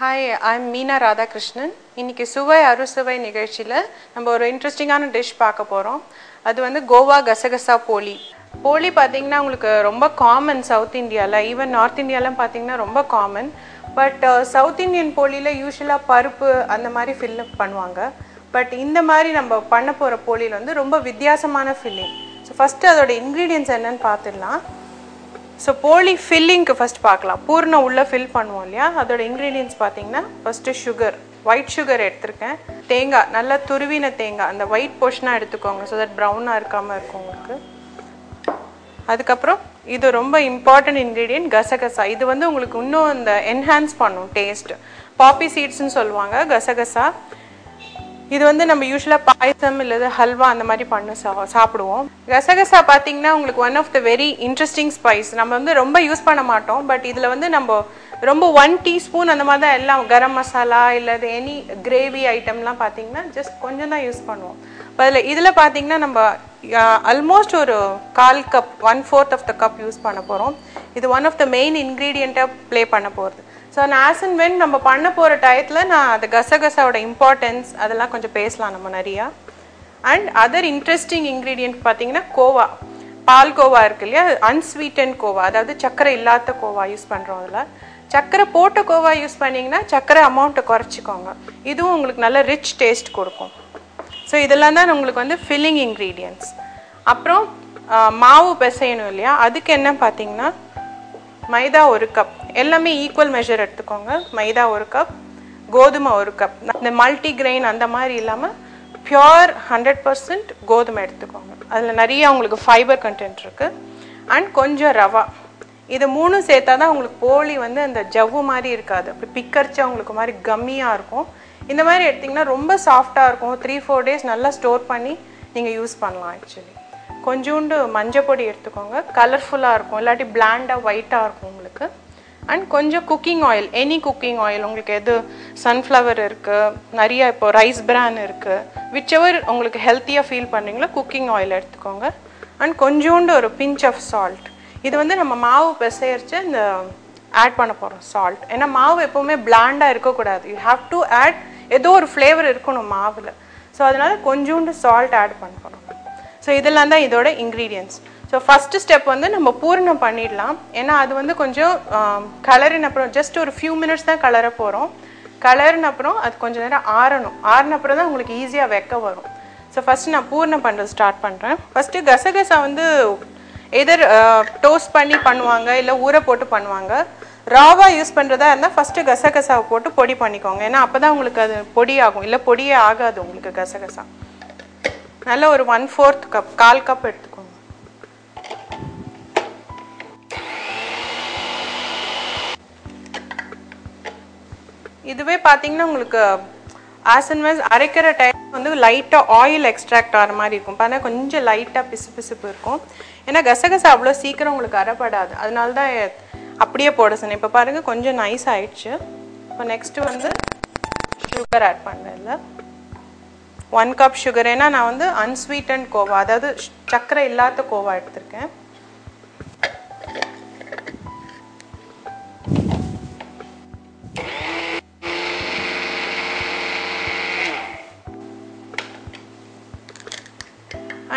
Hi, I'm Meena Radhakrishnan. இன்னைக்கு சுவை அறுசுவை நிகழ்ச்சியில நம்ம ஒரு இன்ட்ரெஸ்டிங்கான டிஷ் பார்க்க போறோம். அது வந்து கோவா கசகசா போலி. போலி பாத்தீங்கன்னா உங்களுக்கு ரொம்ப காமன் சவுத் இந்தியால, ஈவன் நார்த் இந்தியால பாத்தீங்கன்னா ரொம்ப காமன். பட் சவுத் இந்தியன் போலியில யூசுவலா பருப்பு அந்த மாதிரி ஃபில் பண்ணுவாங்க. பட் இந்த மாதிரி நம்ம பண்ண போற போலியில வந்து ரொம்ப வித்தியாசமான ஃபில்லிங். ஸோ ஃபர்ஸ்ட் அதோட இன்க்ரீடியன்ட்ஸ் என்னன்னு பார்த்துடலாம். ஸோ போலி ஃபில்லிங்க்கு ஃபஸ்ட் பார்க்கலாம். பூர்ணம் உள்ளே ஃபில் பண்ணுவோம் இல்லையா, அதோட இன்க்ரீடியன்ட்ஸ் பார்த்தீங்கன்னா ஃபஸ்ட்டு சுகர், ஒயிட் சுகர் எடுத்திருக்கேன். தேங்காய், நல்லா துருவின தேங்காய், அந்த ஒயிட் போர்ஷனாக எடுத்துக்கோங்க ஸோ தட் ப்ரௌனாக இருக்காமல் இருக்கும் உங்களுக்கு. அதுக்கப்புறம் இது ரொம்ப இம்பார்ட்டன்ட் இன்க்ரீடியன்ட் கசகசா. இது வந்து உங்களுக்கு இன்னும் இந்த என்ஹான்ஸ் பண்ணும் டேஸ்ட். பாப்பி சீட்ஸ்ன்னு சொல்லுவாங்க கசகசா. இது வந்து நம்ம யூஸ்வலாக பாயசம் இல்லது ஹல்வா அந்த மாதிரி பண்ண சாப்பிடுவோம். கசகசா பார்த்தீங்கன்னா உங்களுக்கு one of the very interesting spice. நம்ம வந்து ரொம்ப யூஸ் பண்ண மாட்டோம். பட் இதில் வந்து நம்ம ரொம்ப 1 டீஸ்பூன் அந்த மாதிரி தான் எல்லாம் கரம் மசாலா இல்லது எனி கிரேவி ஐட்டம்லாம் பார்த்தீங்கன்னா ஜஸ்ட் கொஞ்சம் தான் யூஸ் பண்ணுவோம். இதில் பார்த்தீங்கன்னா நம்ம ஆல்மோஸ்ட் ஒரு 1/4 cup 1/4 of the cup use பண்ண போகிறோம். இது ஒன் ஆஃப் த மெயின் இன்க்ரீடியண்ட்டாக ப்ளே பண்ண போகிறது. ஸோ ஆஸ் அண்ட் வென் நம்ம பண்ண போகிற டயத்தில் நான் அந்த கசகசாவோட இம்பார்ட்டன்ஸ் அதெல்லாம் கொஞ்சம் பேசலாம் நம்ம நிறையா. அண்ட் அதர் இன்ட்ரெஸ்டிங் இன்க்ரீடியன்ட் பார்த்தீங்கன்னா கோவா, பால் கோவா இருக்கு இல்லையா, அன்ஸ்வீட்டன் கோவா, அதாவது சர்க்கரை இல்லாத கோவா யூஸ் பண்ணுறோம். அதில் சர்க்கரை போட்ட கோவா யூஸ் பண்ணிங்கன்னா சர்க்கரை அமௌண்ட்டை குறைச்சிக்கோங்க. இதுவும் உங்களுக்கு நல்ல ரிச் டேஸ்ட் கொடுக்கும். ஸோ இதெல்லாம் தான் உங்களுக்கு வந்து ஃபில்லிங் இன்க்ரீடியன்ட்ஸ். அப்புறம் மாவு பிசையணும் இல்லையா, அதுக்கு என்ன பார்த்தீங்கன்னா மைதா 1 கப், எல்லாமே ஈக்குவல் மெஷர் எடுத்துக்கோங்க. மைதா 1 கப், கோதுமை 1 கப். இந்த மல்டி கிரெயின் அந்த மாதிரி இல்லாமல் பியோர் 100% கோதுமை எடுத்துக்கோங்க. அதில் நிறைய உங்களுக்கு ஃபைபர் கண்டென்ட் இருக்குது. அண்ட் கொஞ்சம் ரவா. இது 3 சேர்த்தா தான் உங்களுக்கு போலி வந்து அந்த ஜவ்வு மாதிரி இருக்காது, அப்படி பிக்கரிச்சா உங்களுக்கு மாதிரி கம்மியாக இருக்கும். இந்த மாதிரி எடுத்திங்கன்னா ரொம்ப சாஃப்டாக இருக்கும். 3-4 டேஸ் நல்லா ஸ்டோர் பண்ணி நீங்கள் யூஸ் பண்ணலாம். ஆக்சுவலி கொஞ்சோண்டு மஞ்சள் பொடி எடுத்துக்கோங்க, கலர்ஃபுல்லாக இருக்கும், இல்லாட்டி பிளாண்டாக ஒயிட்டாக இருக்கும் உங்களுக்கு. அண்ட் கொஞ்சம் cooking oil, any cooking oil உங்களுக்கு எது, சன்ஃப்ளவர் இருக்குது, நிறைய இப்போ ரைஸ் பிரான் இருக்குது, விச் எவர் உங்களுக்கு ஹெல்த்தியாக ஃபீல் பண்ணுறீங்களோ குக்கிங் ஆயில் எடுத்துக்கோங்க. அண்ட் கொஞ்சோண்டு ஒரு பிஞ்ச் ஆஃப் சால்ட். இது வந்து நம்ம மாவு பிசையரிச்சு இந்த ஆட் பண்ண போகிறோம் சால்ட். ஏன்னா மாவு எப்போவுமே பிளாண்டாக இருக்கக்கூடாது, யூ ஹாவ் டு ஆட் ஏதோ ஒரு ஃப்ளேவர் இருக்கணும் மாவில். ஸோ அதனால் கொஞ்சோண்டு சால்ட் ஆட் பண்ண போகிறோம். ஸோ இதெல்லாம் தான் இதோட இன்க்ரீடியன்ட்ஸ். ஸோ ஃபஸ்ட்டு ஸ்டெப் வந்து நம்ம பூரணம் பண்ணிடலாம். ஏன்னா அது வந்து கொஞ்சம் கலரின அப்புறம் ஜஸ்ட் ஒரு ஃபியூ மினிட்ஸ் தான் கலர போகிறோம். கலரின அப்புறம் அது கொஞ்சம் நேரம் ஆறணும். ஆறின அப்புறம் தான் உங்களுக்கு ஈஸியாக வைக்க வரும். ஸோ ஃபஸ்ட்டு நான் பூரணம் பண்ணுறது ஸ்டார்ட் பண்ணுறேன். ஃபஸ்ட்டு கசகசா வந்து எதர் டோஸ்ட் பண்ணி பண்ணுவாங்க, இல்லை ஊற போட்டு பண்ணுவாங்க. ராவாக யூஸ் பண்ணுறதா இருந்தால் ஃபஸ்ட்டு கசகசாவை போட்டு பொடி பண்ணிக்கோங்க. ஏன்னா அப்போ தான் உங்களுக்கு அது பொடி ஆகும், இல்லை பொடியே ஆகாது உங்களுக்கு கசகசா. நல்ல ஒரு 1/4 கப், 1/4 கப் எடுத்துக்கோங்க. இதுவே பார்த்தீங்கன்னா உங்களுக்கு ஆஸ் அண்ட் வெஸ் அரைக்கிற டைம் வந்து லைட்டாக ஆயில் எக்ஸ்ட்ராக்ட் ஆகிற மாதிரி இருக்கும். பார்த்தா கொஞ்சம் லைட்டாக பிசுபிசுப்பு இருக்கும். ஏன்னா கசகசா அவ்வளோ சீக்கிரம் உங்களுக்கு அரைப்படாது, அதனால தான் அப்படியே போட சொன்னேன். இப்போ பாருங்கள் கொஞ்சம் நைஸ் ஆயிடுச்சு. இப்போ நெக்ஸ்ட்டு வந்து சுகர் ஆட் பண்ணுறேன். இல்லை 1 கப் சுகர். ஏன்னா நான் வந்து அன்ஸ்வீட்டன் கோவா, அதாவது சர்க்கரை இல்லாத கோவா எடுத்திருக்கேன்.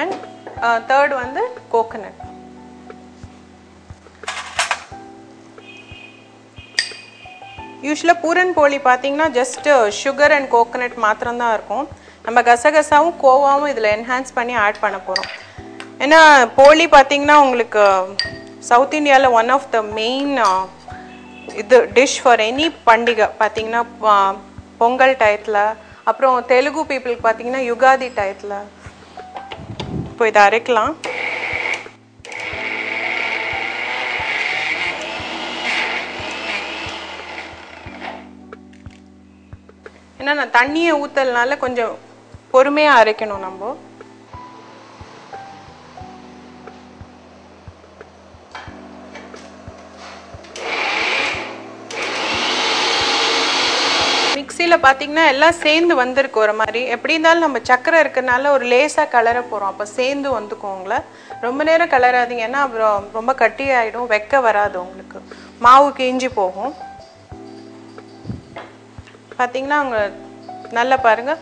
அண்ட் தேர்ட் வந்து கோகனட். யூஸ்வலாக பூரன் போலி பார்த்தீங்கன்னா ஜஸ்ட் சுகர் அண்ட் கோகனட் மாத்திரம்தான் இருக்கும். நம்ம கசகசாவும் கோவாவும் இதில் என்ஹான்ஸ் பண்ணி ஆட் பண்ண போகிறோம். ஏன்னா போலி பார்த்தீங்கன்னா உங்களுக்கு சவுத் இந்தியாவில் ஒன் ஆஃப் த மெயின் இது டிஷ் ஃபார் எனி பண்டிகை. பார்த்தீங்கன்னா பொங்கல் டயத்தில், அப்புறம் தெலுங்கு பீப்புளுக்கு பார்த்தீங்கன்னா யுகாதி டயத்தில். இப்போ இதை அரைக்கலாம். ஏன்னா நான் தண்ணியை ஊற்றலனால கொஞ்சம் பொறுமையாக அரைக்கணும் நம்ம. மிக்சியில் பார்த்தீங்கன்னா எல்லாம் சேர்ந்து வந்திருக்கு ஒரு மாதிரி. எப்படி இருந்தாலும் நம்ம சக்கரை இருக்கிறதுனால ஒரு லேசாக கலர போகிறோம், அப்போ சேர்ந்து வந்துக்குவோங்கள. ரொம்ப நேரம் கலராதிங்க, ஏன்னா அப்புறம் ரொம்ப கட்டி ஆகிடும், வைக்க வராது உங்களுக்கு, மாவு கிஞ்சி போகும். பார்த்தீங்கன்னா அவங்க நல்லா பாருங்கள்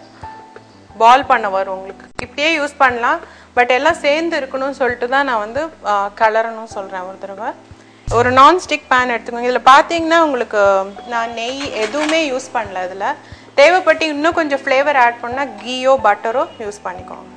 பால் பண்ண வரும் உங்களுக்கு. இப்படியே யூஸ் பண்ணலாம், பட் எல்லாம் சேர்ந்து இருக்கணும்னு சொல்லிட்டு தான் நான் வந்து கலரணும்னு சொல்கிறேன் ஒரு தடவை. ஒரு நான்ஸ்டிக் பேன் எடுத்துக்கோங்க. இதில் பார்த்தீங்கன்னா உங்களுக்கு நான் நெய் எதுவுமே யூஸ் பண்ணல. இதில் தேவைப்பட்டு இன்னும் கொஞ்சம் ஃப்ளேவர் ஆட் பண்ணால் கீயோ பட்டரோ யூஸ் பண்ணிக்கோங்க.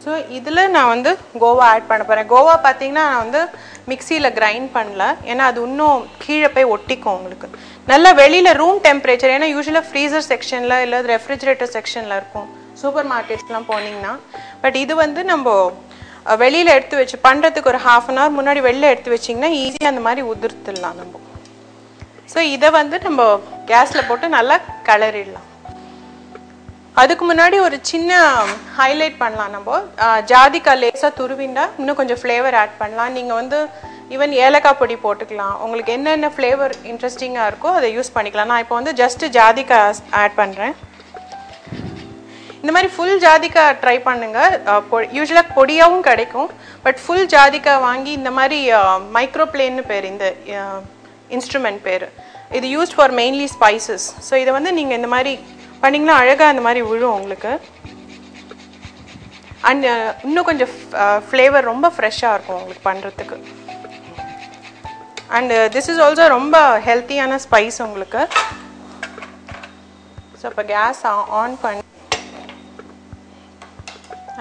ஸோ இதில் நான் வந்து கோவா ஆட் பண்ண போகிறேன். கோவா பார்த்தீங்கன்னா நான் வந்து மிக்சியில் கிரைண்ட் பண்ணல, ஏன்னா அது இன்னும் கீழே போய் ஒட்டிக்கும் உங்களுக்கு. நல்லா வெளியில் ரூம் டெம்பரேச்சர், ஏன்னா யூஸ்வலாக ஃப்ரீசர் செக்ஷனில் இல்லை ரெஃப்ரிஜரேட்டர் செக்ஷனில் இருக்கும் சூப்பர் மார்க்கெட்ஸ்லாம் போனீங்கன்னா. பட் இது வந்து நம்ம வெளியில் எடுத்து வச்சு பண்ணுறதுக்கு ஒரு 1/2 அன் ஹவர் முன்னாடி வெளில எடுத்து வச்சிங்கன்னா ஈஸியாக அந்த மாதிரி உதிர்த்துடலாம் நம்ம. ஸோ இதை வந்து நம்ம கேஸில் போட்டு நல்லா கிளறிடலாம். அதுக்கு முன்னாடி ஒரு சின்ன ஹைலைட் பண்ணலாம். நம்ம ஜாதிக்காய் லேசாக துருவிண்டா இன்னும் கொஞ்சம் ஃப்ளேவர் ஆட் பண்ணலாம். நீங்கள் வந்து ஈவன் ஏலக்காய் பொடி போட்டுக்கலாம். உங்களுக்கு என்னென்ன ஃப்ளேவர் இன்ட்ரெஸ்டிங்காக இருக்கோ அதை யூஸ் பண்ணிக்கலாம். நான் இப்போ வந்து ஜஸ்ட்டு ஜாதிக்காய் ஆட் பண்ணுறேன். இந்த மாதிரி ஃபுல் ஜாதிக்காய் ட்ரை பண்ணுங்கள். யூஸ்வலாக பொடியாகவும் கிடைக்கும், பட் ஃபுல் ஜாதிக்காய் வாங்கி இந்த மாதிரி மைக்ரோப்ளேன்னு பேர் இந்த இன்ஸ்ட்ருமெண்ட் பேர். இது used for mainly spices. So இதை வந்து நீங்கள் இந்த மாதிரி பண்ணிங்கன்னா அழகாக அந்த மாதிரி விழும் உங்களுக்கு. அண்ட் இன்னும் கொஞ்சம் ஃப்ளேவர் ரொம்ப ஃப்ரெஷ்ஷாக இருக்கும் உங்களுக்கு பண்ணுறதுக்கு. அண்ட் திஸ் இஸ் ஆல்சோ ரொம்ப ஹெல்த்தியான ஸ்பைஸ் உங்களுக்கு. ஸோ இப்போ கேஸ் ஆன் பண்ணி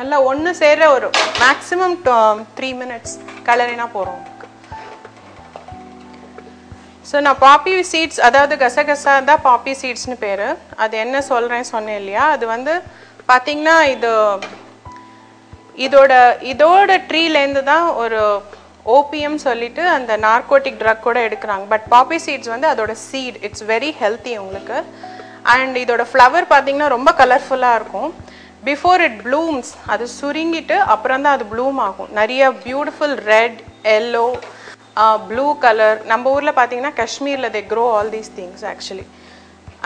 நல்லா ஒன்று சேர ஒரு மேக்ஸிமம் 3 மினிட்ஸ் கலரினா போகிறோம். ஸோ நான் பாப்பி சீட்ஸ், அதாவது கசகசா தான் பாப்பி சீட்ஸ்னு பேர். அது என்ன சொன்னேன் இல்லையா, அது வந்து பார்த்திங்கன்னா இதோட ட்ரீலேருந்து தான் ஒரு ஓபிஎம் சொல்லிட்டு அந்த நார்கோட்டிக் ட்ரக் கூட எடுக்கிறாங்க. பட் பாப்பி சீட்ஸ் வந்து அதோட சீட் இட்ஸ் வெரி ஹெல்த்தி உங்களுக்கு. அண்ட் இதோட ஃப்ளவர் பார்த்திங்கன்னா ரொம்ப கலர்ஃபுல்லாக இருக்கும். பிஃபோர் இட் ப்ளூம்ஸ், அது சுருங்கிட்டு அப்புறம் தான் அது ப்ளூம் ஆகும். நிறைய beautiful red, yellow, blue colour. நம்ம ஊரில் பார்த்தீங்கன்னா காஷ்மீரில் தே grow all these things actually.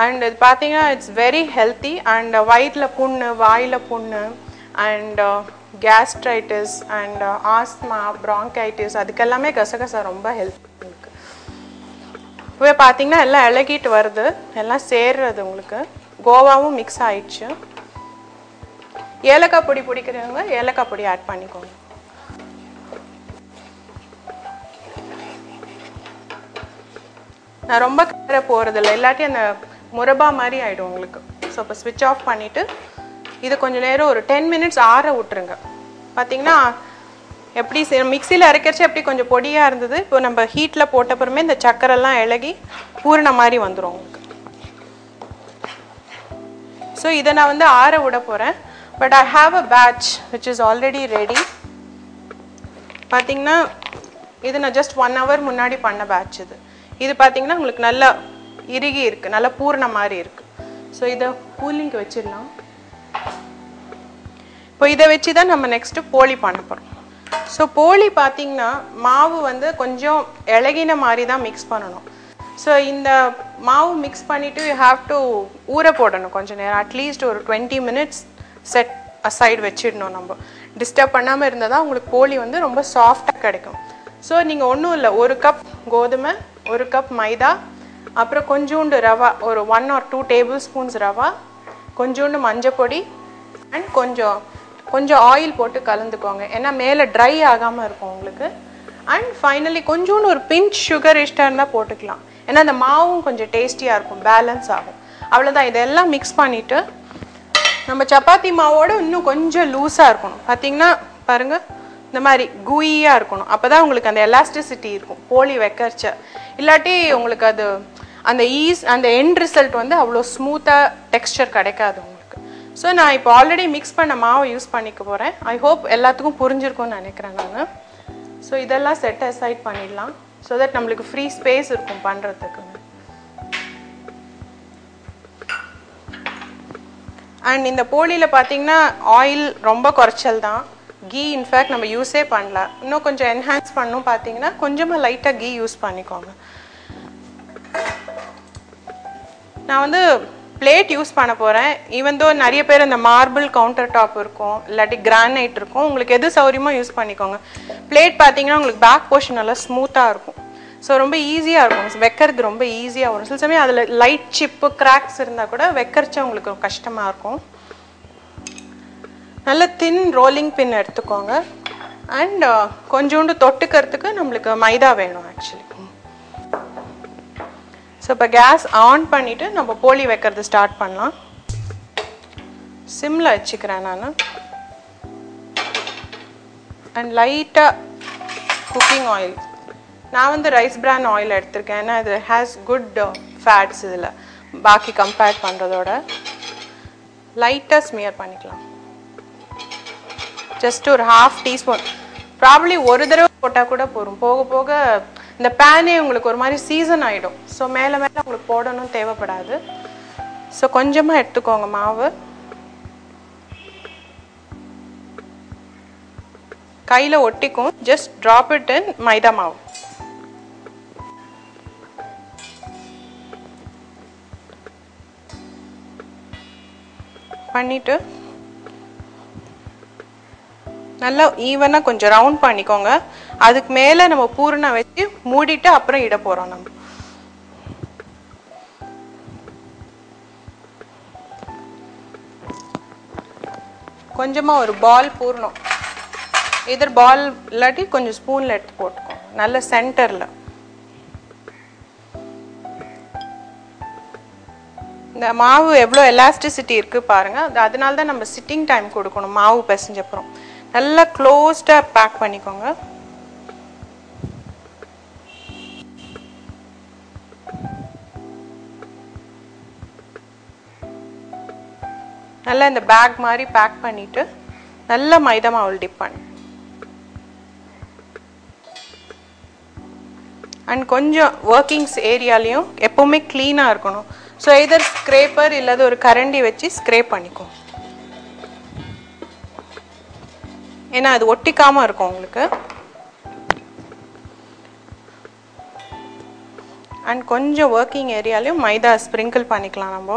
And இது பார்த்தீங்கன்னா இட்ஸ் வெரி ஹெல்த்தி. அண்ட் வயிற்றில் புண்ணு, வாயில் புண்ணு, and gastritis and asthma, bronchitis, அதுக்கெல்லாமே கசகசா ரொம்ப ஹெல்ப் உங்களுக்கு. இப்போ பார்த்தீங்கன்னா எல்லாம் இலகிட்டு வருது, எல்லாம் சேர்றது உங்களுக்கு. கோவாவும் மிக்ஸ் ஆயிடுச்சு. ஏலக்காய் பொடி பிடிக்கிறவங்க ஏலக்காய் பொடி ஆட் பண்ணிக்கோங்க. நான் ரொம்ப கலர போகிறதில்ல, இல்லாட்டி அந்த முரபா மாதிரி ஆகிடும் உங்களுக்கு. ஸோ இப்போ ஸ்விட்ச் ஆஃப் பண்ணிவிட்டு இது கொஞ்சம் நேரம் ஒரு 10 மினிட்ஸ் ஆற விட்டுருங்க. பார்த்தீங்கன்னா எப்படி மிக்சியில் அரைக்கிறச்சு எப்படி கொஞ்சம் பொடியாக இருந்தது, இப்போ நம்ம ஹீட்டில் போட்டப்புறமே இந்த சக்கரெல்லாம் இலகி பூரண மாதிரி வந்துடும் உங்களுக்கு. ஸோ இதை நான் வந்து ஆற விட போகிறேன். But I have a batch which is already ready. பார்த்தீங்கன்னா இது நான் ஜஸ்ட் 1 ஹவர் முன்னாடி பண்ண பேட்ச். இது பார்த்தீங்கன்னா உங்களுக்கு நல்லா இறுகி இருக்குது, நல்லா பூரண மாதிரி இருக்குது. ஸோ இதை கூலிங்க்கு வச்சிடலாம். இப்போ இதை வச்சு தான் நம்ம நெக்ஸ்ட்டு போலி பண்ண போகிறோம். ஸோ போலி பார்த்தீங்கன்னா மாவு வந்து கொஞ்சம் இலகின மாதிரி தான் மிக்ஸ் பண்ணணும். ஸோ இந்த மாவு மிக்ஸ் பண்ணிவிட்டு யூ ஹாவ் டு ஊற போடணும் கொஞ்சம் நேரம், அட்லீஸ்ட் ஒரு 20 மினிட்ஸ் செட் அசைடு வச்சிடணும். நம்ம டிஸ்டர்ப் பண்ணாமல் இருந்தால் தான் உங்களுக்கு போலி வந்து ரொம்ப சாஃப்டாக கிடைக்கும். ஸோ நீங்கள் ஒன்றும் இல்லை, 1 கப் கோதுமை, 1 கப் மைதா, அப்புறம் கொஞ்சோண்டு ரவா, ஒரு 1 or 2 டேபிள் ஸ்பூன்ஸ் ரவா, கொஞ்சோண்டு மஞ்சள் பொடி அண்ட் கொஞ்சம் ஆயில் போட்டு கலந்துக்கோங்க, ஏன்னா மேலே ட்ரை ஆகாமல் இருக்கும் உங்களுக்கு. அண்ட் ஃபைனலி கொஞ்சோண்டு ஒரு பிஞ்ச் சுகர் இஷ்டம் இருந்தால் போட்டுக்கலாம், ஏன்னா அந்த மாவும் கொஞ்சம் டேஸ்டியாக இருக்கும், பேலன்ஸ் ஆகும். அவ்வளோதான். இதெல்லாம் மிக்ஸ் பண்ணிவிட்டு நம்ம சப்பாத்தி மாவோட இன்னும் கொஞ்சம் லூஸாக இருக்கணும். பார்த்தீங்கன்னா பாருங்கள், இந்த மாதிரி கூயியாக இருக்கணும். அப்போ தான் உங்களுக்கு அந்த எலாஸ்டிசிட்டி இருக்கும் போலி வைக்கறச்ச. இல்லாட்டி உங்களுக்கு அது அந்த எண்ட் ரிசல்ட் வந்து அவ்வளோ ஸ்மூத்தாக டெக்ஸ்சர் கிடைக்காது உங்களுக்கு. ஸோ நான் இப்போ ஆல்ரெடி மிக்ஸ் பண்ண மாவை யூஸ் பண்ணிக்க போகிறேன். ஐ ஹோப் எல்லாத்துக்கும் புரிஞ்சிருக்கும்னு நினைக்கிறேன் நான். ஸோ இதெல்லாம் செட் அசைட் பண்ணிடலாம், ஸோ தட் நம்மளுக்கு ஃப்ரீ ஸ்பேஸ் இருக்கும் பண்ணுறதுக்கு. அண்ட் இந்த போலியில் பார்த்தீங்கன்னா ஆயில் ரொம்ப குறைச்சல் தான், கீ இன்ஃபேக்ட் நம்ம யூஸே பண்ணல. இன்னும் கொஞ்சம் என்ஹான்ஸ் பண்ணணும் பார்த்தீங்கன்னா கொஞ்சமாக லைட்டாக கீ யூஸ் பண்ணிக்கோங்க. நான் வந்து பிளேட் யூஸ் பண்ண போகிறேன். ஈவன் தோ நிறைய பேர் இந்த மார்பிள் கவுண்டர் டாப் இருக்கும், இல்லாட்டி கிரானைட் இருக்கும், உங்களுக்கு எது சௌரியமோ யூஸ் பண்ணிக்கோங்க. பிளேட் பார்த்தீங்கன்னா உங்களுக்கு பேக் போர்ஷன் நல்லா ஸ்மூத்தாக இருக்கும். ஸோ ரொம்ப ஈஸியாக இருக்கும், வைக்கிறது ரொம்ப ஈஸியாக வரும். சில சமயம் அதில் லைட் சிப்பு கிராக்ஸ் இருந்தால் கூட வைக்கிறச்சா உங்களுக்கு கஷ்டமாக இருக்கும். நல்ல தின் ரோலிங் பின் எடுத்துக்கோங்க. அண்ட் கொஞ்சோண்டு தொட்டுக்கிறதுக்கு நம்மளுக்கு மைதா வேணும் ஆக்சுவலி. ஸோ இப்போ கேஸ் ஆன் பண்ணிவிட்டு நம்ம போலி வைக்கிறது ஸ்டார்ட் பண்ணலாம். சிம்மில் வச்சுக்கிறேன் நான். அண்ட் லைட்டாக குக்கிங் ஆயில், நான் வந்து ரைஸ் பிரான் ஆயில் எடுத்திருக்கேன். ஏன்னா இது ஹேஸ் குட் ஃபேட்ஸ் இதில் பாக்கி கம்பேர் பண்ணுறதோட. லைட்டாக ஸ்மியர் பண்ணிக்கலாம். ஜஸ்ட் ஒரு 1/2 டீஸ்பூன், ப்ராப்ளி ஒரு தடவை போட்டால் கூட போகும். போக போக இந்த பேனே உங்களுக்கு ஒரு மாதிரி சீசன் ஆகிடும். ஸோ மேலே மேலே உங்களுக்கு போடணும் தேவைப்படாது. ஸோ கொஞ்சமாக எடுத்துக்கோங்க மாவு. கையில் ஒட்டிக்கும். ஜஸ்ட் ட்ராப் இட் இன் மைதா மாவு. பண்ணிவிட்டு நல்லா ஈவனாக கொஞ்சம் ரவுண்ட் பண்ணிக்கோங்க. அதுக்கு மேலே நம்ம பூரணை வச்சு மூடிட்டு அப்புறம் இட போகிறோம். நம்ம கொஞ்சமாக ஒரு பால் பூரணம், இதர் பால் இல்லாட்டி கொஞ்சம் ஸ்பூனில் எடுத்து போட்டுக்கோங்க நல்ல சென்டரில். இந்த மாவு எவ்வளோ எலாஸ்டிசிட்டி இருக்குது பாருங்கள். அதனால தான் நம்ம சிட்டிங் டைம் கொடுக்கணும். மாவு பிசைஞ்சப்புறம் நல்லா க்ளோஸ்டாக பேக் பண்ணிக்கோங்க. நல்லா இந்த பேக் மாதிரி பேக் பண்ணிவிட்டு நல்லா மைதா மாவு டிப் பண்ணி அண்ட் கொஞ்சம் ஒர்க்கிங்ஸ் ஏரியாலையும் எப்போவுமே க்ளீனாக இருக்கணும். ஸோ எதர் ஸ்க்ரேப்பர் இல்லாத ஒரு கரண்டி வச்சு ஸ்க்ரேப் பண்ணிக்கும். ஏன்னா அது ஒட்டிக்காமல் இருக்கும் உங்களுக்கு. அண்ட் கொஞ்சம் ஒர்க்கிங் ஏரியாலையும் மைதா ஸ்ப்ரிங்கிள் பண்ணிக்கலாம் நம்ம.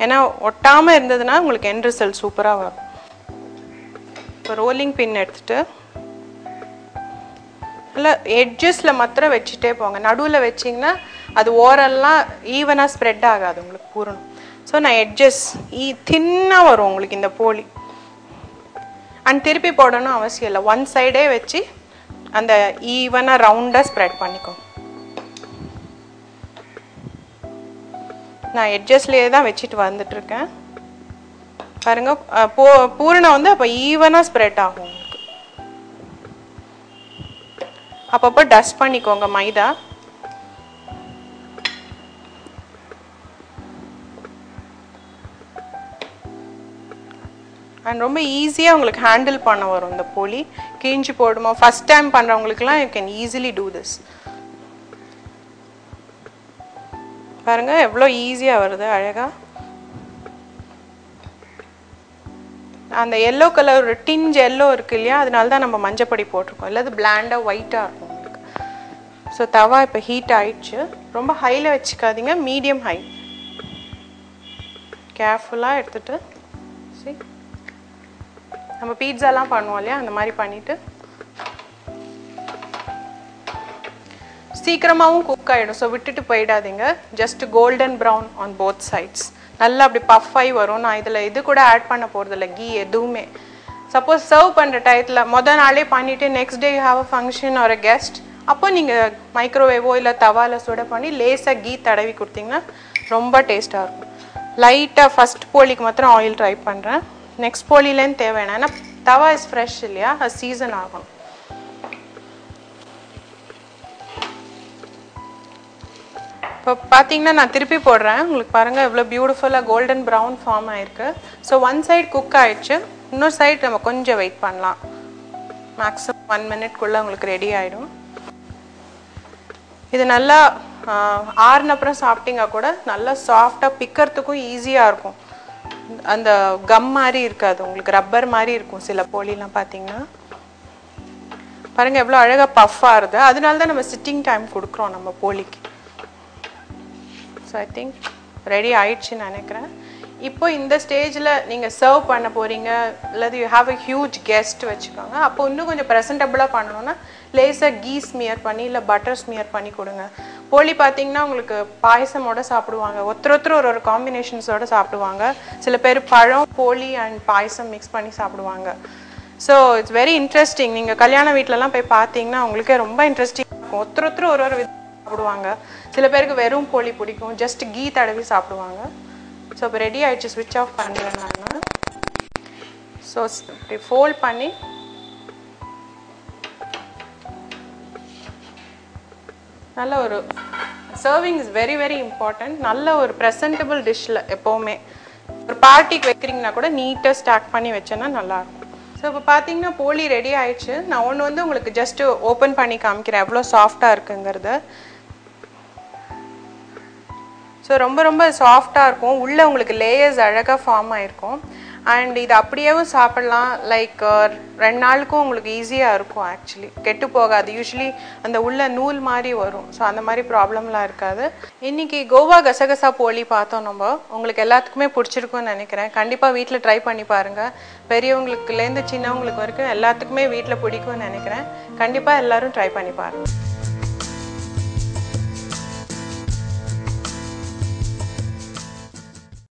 ஏன்னா ஒட்டாமல் இருந்ததுன்னா உங்களுக்கு எண்ட் ரிசல்ட் சூப்பராக வரும். இப்போ ரோலிங் பின் எடுத்துகிட்டு இல்லை எட்ஜஸில் மாத்திரம் வச்சுட்டே போங்க. நடுவில் வச்சிங்கன்னா அது ஓரெல்லாம் ஈவனாக ஸ்ப்ரெட் ஆகாது உங்களுக்கு பூரணம். ஸோ நான் எட்ஜஸ் தின்னாக வரும் உங்களுக்கு இந்த போலி. அண்ட் திருப்பி போடணும் அவசியம் இல்லை. ஒன் சைடே வச்சு அந்த ஈவனாக ரவுண்டாக ஸ்ப்ரெட் பண்ணிக்கோங்க. நான் எட்ஜஸ்லேயே தான் வச்சுட்டு வந்துட்டுருக்கேன் பாருங்கள். பூரணம் வந்து அப்போ ஈவனாக ஸ்ப்ரெட் ஆகும் உங்களுக்கு. அப்பப்போ டஸ்ட் பண்ணிக்கோங்க மைதா. அண்ட் ரொம்ப ஈஸியாக உங்களுக்கு ஹேண்டில் பண்ண வரும் இந்த போலி. கிழிஞ்சு போடுமா ஃபஸ்ட் டைம் பண்ணுறவங்களுக்குலாம் you can easily do this. பாருங்க எவ்வளோ ஈஸியாக வருது அழகாக. அந்த எல்லோ கலர் ஒரு டிஞ்ச் எல்லோ இருக்கு இல்லையா, அதனால தான் நம்ம மஞ்சப்பொடி போட்டிருக்கோம். இல்லை அது பிளாண்டாக ஒயிட்டாக இருக்கும் உங்களுக்கு. ஸோ தவா இப்போ ஹீட் ஆயிடுச்சு. ரொம்ப ஹையில் வச்சுக்காதீங்க, மீடியம் ஹை. கேர்ஃபுல்லாக எடுத்துகிட்டு சரி நம்ம பீட்சாலாம் பண்ணுவோம் இல்லையா, அந்த மாதிரி பண்ணிவிட்டு சீக்கிரமாகவும் குக் ஆகிடும். ஸோ விட்டுட்டு போயிடாதீங்க. Just golden brown on both sides. நல்லா அப்படி பஃப் ஆகி வரும். நான் இதில் இது கூட ஆட் பண்ண போகிறதில்ல, கீ எதுவுமே. சப்போஸ் சர்வ் பண்ணுற டயத்தில் மொதல் நாளே பண்ணிவிட்டு next day you have a function ஒரு கெஸ்ட், அப்போ நீங்கள் மைக்ரோவேவோ இல்லை தவாவில் சுட பண்ணி லேசாக கீ தடவி கொடுத்தீங்கன்னா ரொம்ப டேஸ்ட்டாக இருக்கும். லைட்டாக ஃபஸ்ட் போலிக்கு மாத்திரம் ஆயில் ட்ரை பண்ணுறேன். நெக்ஸ்ட் போலிலேருந்து தேவையான, ஏன்னா தவா இஸ் ஃப்ரெஷ் இல்லையா, அது சீசன் ஆகும். இப்போ பார்த்தீங்கன்னா நான் திருப்பி போடுறேன். உங்களுக்கு பாருங்கள் எவ்வளோ பியூட்டிஃபுல்லாக கோல்டன் ப்ரௌன் ஃபார்ம் ஆகிருக்கு. ஸோ ஒன் சைடு குக் ஆகிடுச்சு. இன்னொரு சைடு நம்ம கொஞ்சம் வெயிட் பண்ணலாம். மேக்ஸிமம் 1 மினிட்குள்ளே உங்களுக்கு ரெடி ஆகிடும். இது நல்லா ஆறுனப்புறம் சாப்பிட்டீங்க கூட நல்லா சாஃப்டாக பிக்கிறதுக்கும் ஈஸியாக இருக்கும். அந்த கம் மாதிரி இருக்காது உங்களுக்கு, ரப்பர் மாதிரி இருக்கும் சில போலிலாம் பார்த்தீங்கன்னா. பாருங்கள் எவ்வளோ அழகாக பஃப் ஆகுது. அதனால தான் நம்ம சிட்டிங் டைம் கொடுக்குறோம் நம்ம போலிக்கு. ஸோ ஐ திங்க் ரெடி ஆயிடுச்சுன்னு நினைக்கிறேன். இப்போ இந்த ஸ்டேஜில் நீங்கள் சர்வ் பண்ண போகிறீங்க, இல்லது you have a huge guest வச்சுக்கோங்க. அப்போ இன்னும் கொஞ்சம் ப்ரெசன்டபுளாக பண்ணணுன்னா லேசாக கீ ஸ்மியர் பண்ணி இல்லை பட்டர் ஸ்மியர் பண்ணி கொடுங்க. போலி பார்த்தீங்கன்னா உங்களுக்கு பாயசமோட சாப்பிடுவாங்க, ஒருத்தர் ஒரு காம்பினேஷன்ஸோடு சாப்பிடுவாங்க. சில பேர் பழம், போலி அண்ட் பாயசம் மிக்ஸ் பண்ணி சாப்பிடுவாங்க. So it's very interesting. நீங்கள் கல்யாண வீட்டிலலாம் போய் பார்த்தீங்கன்னா உங்களுக்கே ரொம்ப இன்ட்ரெஸ்டிங் இருக்கும். ஒருத்தர் ஒரு விதம் சாப்பிடுவாங்க. சில பேருக்கு வெறும் போலி பிடிக்கும், ஜஸ்ட் கீ தடவி சாப்பிடுவாங்க. ஸோ இப்போ ரெடி ஆகிடுச்சு, ஸ்விட்ச் ஆஃப் பண்ணுறேன் நான். ஸோ இப்படி ஃபோல்ட் பண்ணி நல்ல ஒரு serving is very very important. நல்ல ஒரு ப்ரெசன்டபிள் டிஷ்ஷில் எப்போவுமே ஒரு பார்ட்டிக்கு வைக்கிறீங்கன்னா கூட நீட்டாக ஸ்டாக் பண்ணி வச்சேன்னா நல்லாயிருக்கும். ஸோ இப்போ பார்த்தீங்கன்னா போலி ரெடி ஆயிடுச்சு. நான் ஒன்று வந்து உங்களுக்கு ஜஸ்ட்டு ஓப்பன் பண்ணி காமிக்கிறேன் எவ்வளோ சாஃப்டாக இருக்குங்கிறது. ஸோ ரொம்ப சாஃப்டாக இருக்கும், உள்ளே உங்களுக்கு லேயர்ஸ் அழகாக ஃபார்ம் ஆகிருக்கும். அண்ட் இது அப்படியேவும் சாப்பிட்லாம், லைக் 2 நாளுக்கும் உங்களுக்கு ஈஸியாக இருக்கும். ஆக்சுவலி கெட்டு போகாது, யூஸ்வலி அந்த உள்ள நூல் மாதிரி வரும். ஸோ அந்த மாதிரி ப்ராப்ளம்லாம் இருக்காது. இன்றைக்கி கோவா கசகசா போலி பார்த்தோம் நம்ம. உங்களுக்கு எல்லாத்துக்குமே பிடிச்சிருக்குன்னு நினைக்கிறேன். கண்டிப்பாக வீட்டில் ட்ரை பண்ணி பாருங்கள். பெரியவங்களுக்குலேருந்து சின்னவங்களுக்கு வரைக்கும் எல்லாத்துக்குமே வீட்டில் பிடிக்கும்னு நினைக்கிறேன். கண்டிப்பாக எல்லோரும் ட்ரை பண்ணி பாருங்கள்.